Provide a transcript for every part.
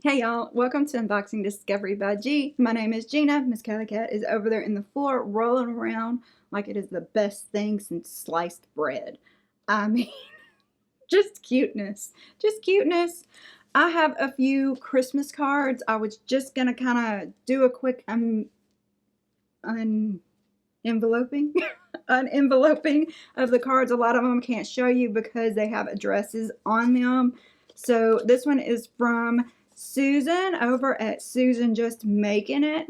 Hey y'all, welcome to Unboxing Discovery by G. My name is Gina. Miss Cali Cat is over there in the floor rolling around like it is the best thing since sliced bread. I mean, just cuteness. Just cuteness. I have a few Christmas cards. I was just going to kind of do a quick enveloping of the cards. A lot of them can't show you because they have addresses on them. So this one is from Susan over at Susan Just Making It.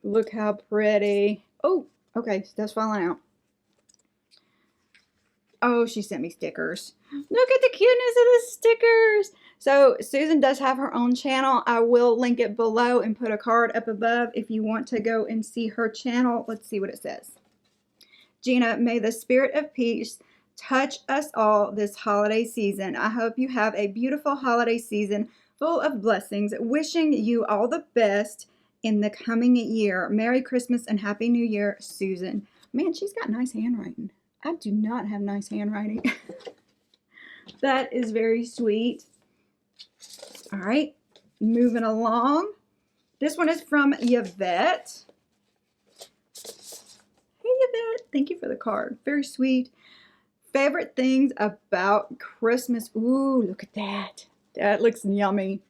Look how pretty. Oh, okay, stuff's falling out. Oh, she sent me stickers. Look at the cuteness of the stickers. So Susan does have her own channel. I will link it below and put a card up above if you want to go and see her channel. Let's see what it says. Gina, may the spirit of peace touch us all this holiday season. I hope you have a beautiful holiday season full of blessings. Wishing you all the best in the coming year. Merry Christmas and Happy New Year, Susan. Man, she's got nice handwriting. I do not have nice handwriting. That is very sweet. All right, moving along. This one is from Yvette. Hey, Yvette. Thank you for the card. Very sweet. Favorite things about Christmas. Ooh, look at that. That looks yummy.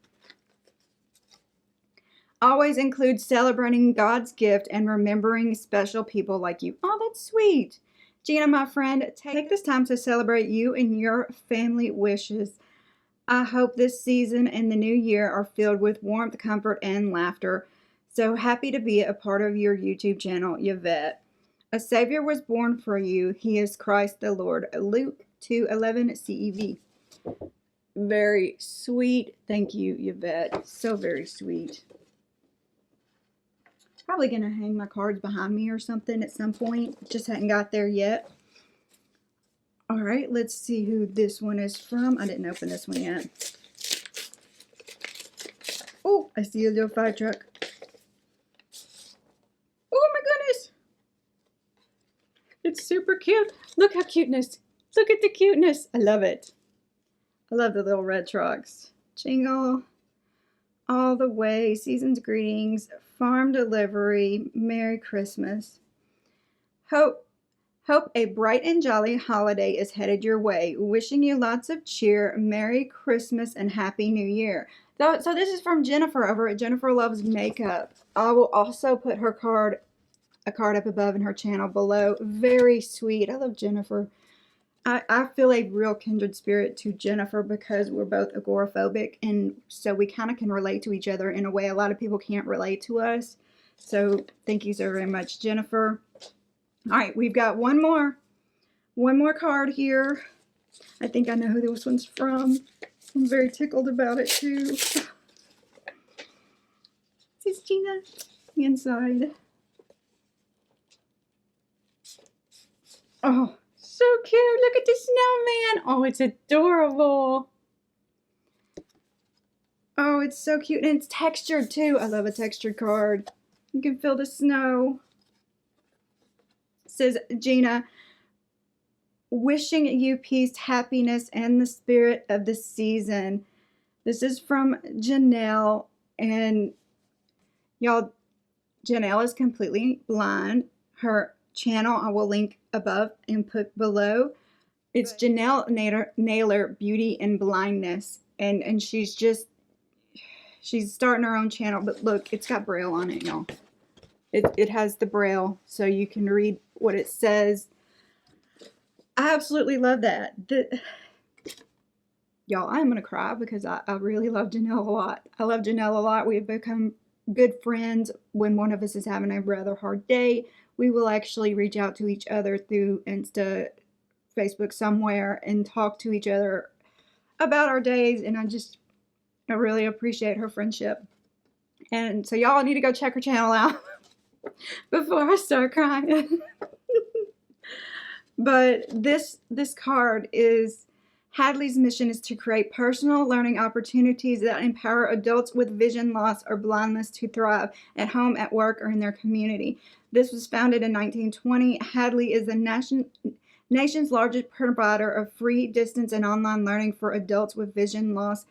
Always include celebrating God's gift and remembering special people like you. Oh, that's sweet. Gina, my friend, take this time to celebrate you and your family wishes. I hope this season and the new year are filled with warmth, comfort, and laughter. So happy to be a part of your YouTube channel, Yvette. A Savior was born for you. He is Christ the Lord. Luke 2:11 CEV. Very sweet. Thank you, Yvette. So very sweet. Probably going to hang my cards behind me or something at some point. Just hadn't got there yet. All right, let's see who this one is from. I didn't open this one yet. Oh, I see a little fire truck. Oh my goodness. It's super cute. Look how cuteness. Look at the cuteness. I love it. I love the little red trucks. Jingle all the way. Season's greetings. Farm delivery. Merry Christmas. Hope a bright and jolly holiday is headed your way. Wishing you lots of cheer. Merry Christmas and Happy New Year. So this is from Jennifer over at Jennifer Loves Makeup. I will also put her card, a card up above in her channel below. Very sweet. I love Jennifer. I feel a real kindred spirit to Jennifer because we're both agoraphobic, and so we kind of can relate to each other in a way a lot of people can't relate to us. So thank you so very much, Jennifer. All right, we've got one more card here. I think I know who this one's from. I'm very tickled about it too. This is Gina inside. Oh, so cute. Look at the snowman. Oh, it's adorable. Oh, it's so cute. And it's textured too. I love a textured card. You can feel the snow. It says, Gina, wishing you peace, happiness, and the spirit of the season. This is from Janelle. And y'all, Janelle is completely blind. Her channel I will link above and put below. It's Janelle Naylor Beauty and Blindness, and she's starting her own channel, but look, it's got Braille on it, y'all. It has the Braille so you can read what it says. I absolutely love that. Y'all, I'm gonna cry because I really love Janelle a lot. I love Janelle a lot. We've become good friends. When one of us is having a rather hard day, we will actually reach out to each other through Insta, Facebook, somewhere, and talk to each other about our days. And I really appreciate her friendship. And so y'all need to go check her channel out before I start crying. But this card is, Hadley's mission is to create personal learning opportunities that empower adults with vision loss or blindness to thrive at home, at work, or in their community. This was founded in 1920. Hadley is the nation's largest provider of free distance and online learning for adults with vision loss,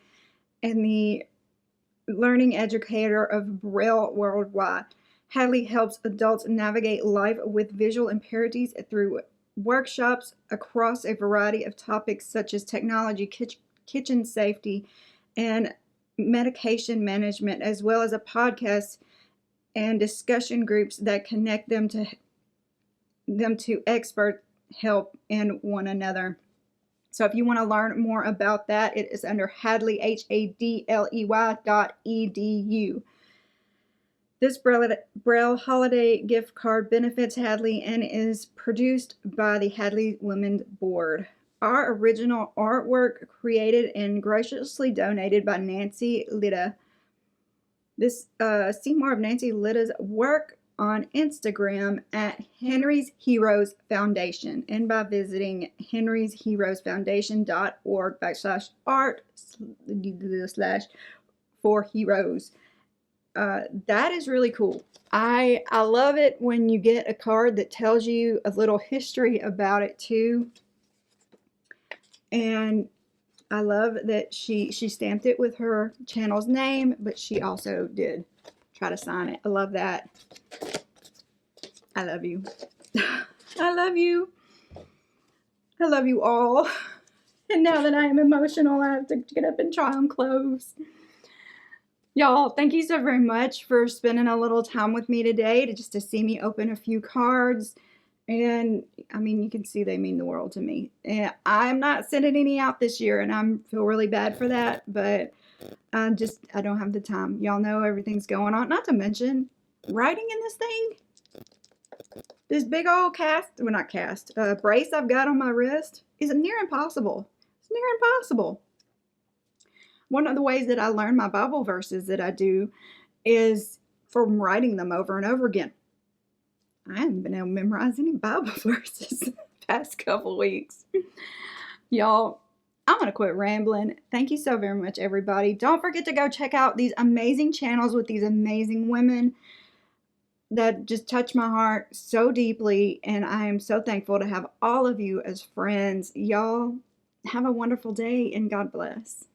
and the learning educator of Braille worldwide. Hadley helps adults navigate life with visual impairments through workshops across a variety of topics such as technology, kitchen safety, and medication management, as well as a podcast and discussion groups that connect them to expert help and one another. So if you want to learn more about that, it is under Hadley, HADLEY.edu. This Braille holiday gift card benefits Hadley and is produced by the Hadley Women's Board. Our original artwork created and graciously donated by Nancy Litta. See more of Nancy Litta's work on Instagram at Henry's Heroes Foundation and by visiting henrysheroesfoundation.org/art/for-heroes. That is really cool. I love it when you get a card that tells you a little history about it too. And I love that she stamped it with her channel's name, but she also did try to sign it. I love that. I love you. I love you. I love you all. And now that I am emotional, I have to get up and try on clothes. Y'all, thank you so very much for spending a little time with me today to see me open a few cards. And I mean, you can see they mean the world to me. And I'm not sending any out this year, and I feel really bad for that, but I don't have the time. Y'all know everything's going on. Not to mention, writing in this thing, this big old brace I've got on my wrist is near impossible. It's near impossible. One of the ways that I learn my Bible verses that I do is from writing them over and over again. I haven't been able to memorize any Bible verses the past couple weeks. Y'all, I'm going to quit rambling. Thank you so very much, everybody. Don't forget to go check out these amazing channels with these amazing women that just touch my heart so deeply. And I am so thankful to have all of you as friends. Y'all have a wonderful day and God bless.